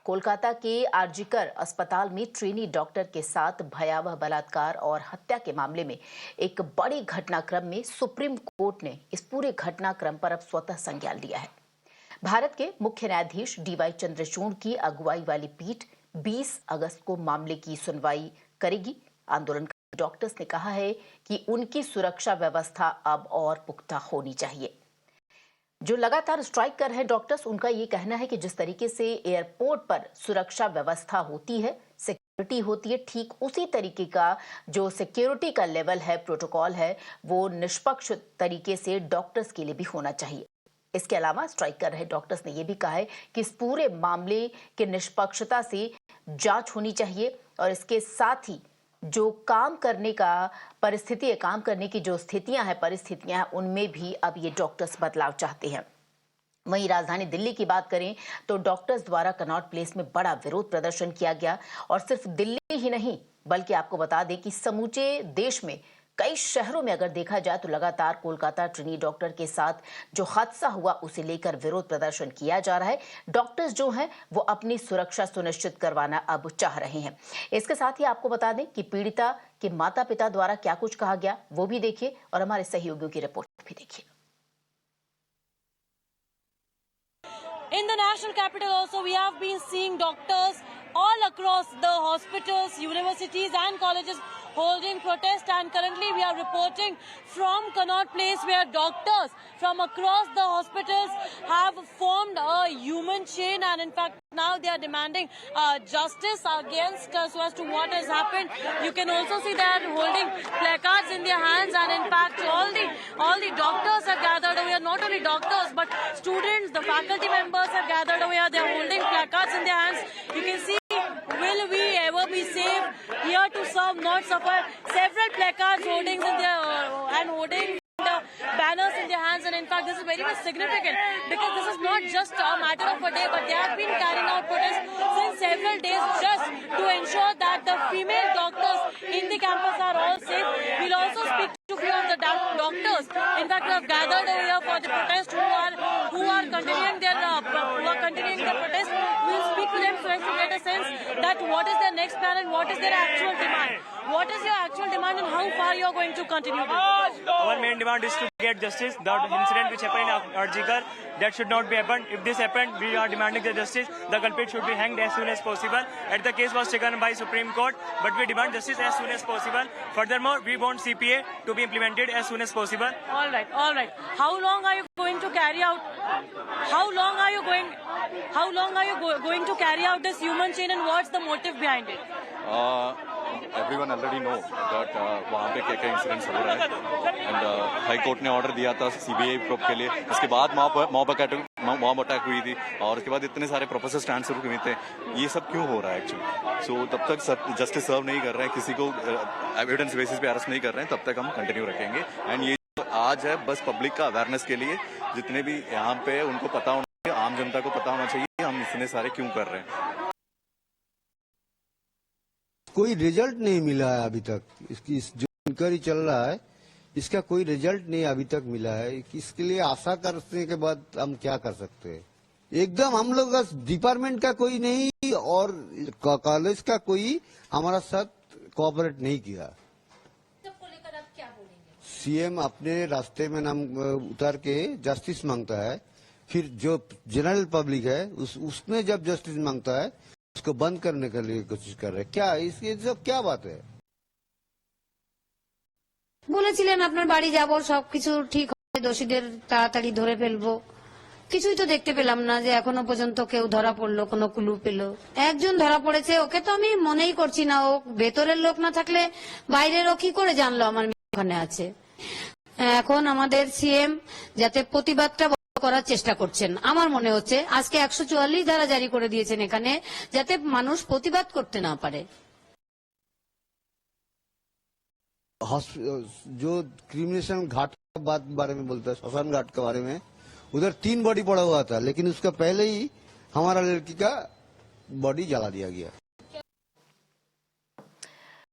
कोलकाता के आरजीकर अस्पताल में ट्रेनी डॉक्टर के साथ भयावह बलात्कार और हत्या के मामले में एक बड़ी घटनाक्रम में सुप्रीम कोर्ट ने इस पूरे घटनाक्रम पर अब स्वतः संज्ञान लिया है। भारत के मुख्य न्यायाधीश डीवाई चंद्रचूड़ की अगुवाई वाली पीठ 20 अगस्त को मामले की सुनवाई करेगी। आंदोलनकारी डॉक्टर्स ने कहा है कि उनकी सुरक्षा व्यवस्था अब और पुख्ता होनी चाहिए। जो लगातार स्ट्राइक कर रहे हैं डॉक्टर्स, उनका ये कहना है कि जिस तरीके से एयरपोर्ट पर सुरक्षा व्यवस्था होती है, सिक्योरिटी होती है, ठीक उसी तरीके का जो सिक्योरिटी का लेवल है, प्रोटोकॉल है, वो निष्पक्ष तरीके से डॉक्टर्स के लिए भी होना चाहिए। इसके अलावा स्ट्राइक कर रहे डॉक्टर्स ने यह भी कहा है कि इस पूरे मामले के निष्पक्षता से जांच होनी चाहिए और इसके साथ ही जो काम करने का परिस्थिति है, काम करने की जो स्थितियां हैं, परिस्थितियां हैं, उनमें भी अब ये डॉक्टर्स बदलाव चाहते हैं। वहीं राजधानी दिल्ली की बात करें तो डॉक्टर्स द्वारा कनॉट प्लेस में बड़ा विरोध प्रदर्शन किया गया और सिर्फ दिल्ली ही नहीं बल्कि आपको बता दें कि समूचे देश में कई शहरों में अगर देखा जाए तो लगातार कोलकाता ट्रेनी डॉक्टर के साथ जो हादसा हुआ उसे लेकर विरोध प्रदर्शन किया जा रहा है। डॉक्टर्स जो हैं वो अपनी सुरक्षा सुनिश्चित करवाना अब चाह रहे हैं। इसके साथ ही आपको बता दें कि पीड़िता के माता पिता द्वारा क्या कुछ कहा गया वो भी देखिए और हमारे सहयोगियों की रिपोर्ट भी देखिए। In the national capital also we have been seeing doctors all across the hospitals, universities and colleges holding protest, and currently we are reporting from Connaught Place where doctors from across the hospitals have formed a human chain, and in fact now they are demanding justice against so as to what has happened. You can also see they are holding placards in their hands, and in fact all the doctors have gathered over here. Not only doctors but students, the faculty members have gathered over here. They are holding placards in their hands. You can see, will we ever be safe? Here to serve, not suffer. Several placards, holdings in their and holding the banners in their hands, and in fact this is very much significant because this is not just a matter of a day, but they have been carrying out protests since several days just to ensure that the female doctors in the campus are all safe. We'll also speak to a few of the doctors, in fact, who have gathered over here for the protest, who are continuing their protest. We'll speak to them so as to get a sense that what is their next plan and what is their actual demand. What is your actual demand and how far you are going to continue this? Our main demand is to get justice. The incident which happened in Arjikar, that should not be happened. If this happened, we are demanding the justice. The culprit should be hanged as soon as possible. And the case was taken by Supreme Court, but we demand justice as soon as possible. Furthermore, we want CPA to be implemented as soon as possible. All right. How long are you going to carry out? How long are you going to carry out this human chain, and what's the motive behind it? Everyone already know that वहाँ पे क्या incidents हो रहा है, and high court ने order दिया था CBI probe के लिए। उसके बाद मॉब अटैक हुई थी और उसके बाद इतने सारे प्रोफेसर स्टैंड शुरू हुए थे। ये सब क्यों हो रहा है एक्चुअली? सो तब तक जस्टिस सर्व नहीं कर रहे हैं, किसी को एविडेंस बेसिस पे अरेस्ट नहीं कर रहे हैं, तब तक हम कंटिन्यू रखेंगे। एंड ये आज है बस पब्लिक का अवेयरनेस के लिए, जितने भी यहाँ पे उनको पता होना चाहिए, आम जनता को पता होना चाहिए हम इतने सारे क्यों कर रहे हैं। कोई रिजल्ट नहीं मिला है अभी तक। इसकी जो इंक्वायरी चल रहा है इसका कोई रिजल्ट नहीं अभी तक मिला है। इसके लिए आशा करने के बाद हम क्या कर सकते हैं? एकदम हम लोग डिपार्टमेंट का कोई नहीं और कॉलेज का कोई हमारा साथ कोऑपरेट नहीं किया। सबको लेकर आप क्या बोलेंगे? सीएम अपने रास्ते में नाम उतार के जस्टिस मांगता है, फिर जो जनरल पब्लिक है उसने जब जस्टिस मांगता है उसको बंद करने के लिए कोशिश कर रहे हैं। क्या इसकी सब क्या बात है? বলেছিলেন আপনার বাড়ি যাব, সবকিছু ঠিক হবে, দোষীদের তাড়াতাড়ি ধরে ফেলবো। কিছুই তো দেখতে পেলাম না যে এখনো পর্যন্ত কেউ ধরা পড়লো, কোনো ক্লু পেলো। একজন ধরা পড়েছে, ওকে তো আমি মনেই করছি না। ও ভেতরের লোক না থাকলে বাইরের ও কি করে জানলো আমার মেয়ে ওখানে আছে? এখন আমাদের সিএম যাতে প্রতিবাদটা করার চেষ্টা করছেন, আমার মনে হচ্ছে আজকে 144 ধারা জারি করে দিয়েছেন এখানে, যাতে মানুষ প্রতিবাদ করতে না পারে। जो क्रिमिनेशन घाट का बारे में बोलता है, श्मशान घाट के बारे में, उधर 3 बॉडी पड़ा हुआ था, लेकिन उसका पहले ही हमारा लड़की का बॉडी जला दिया गया।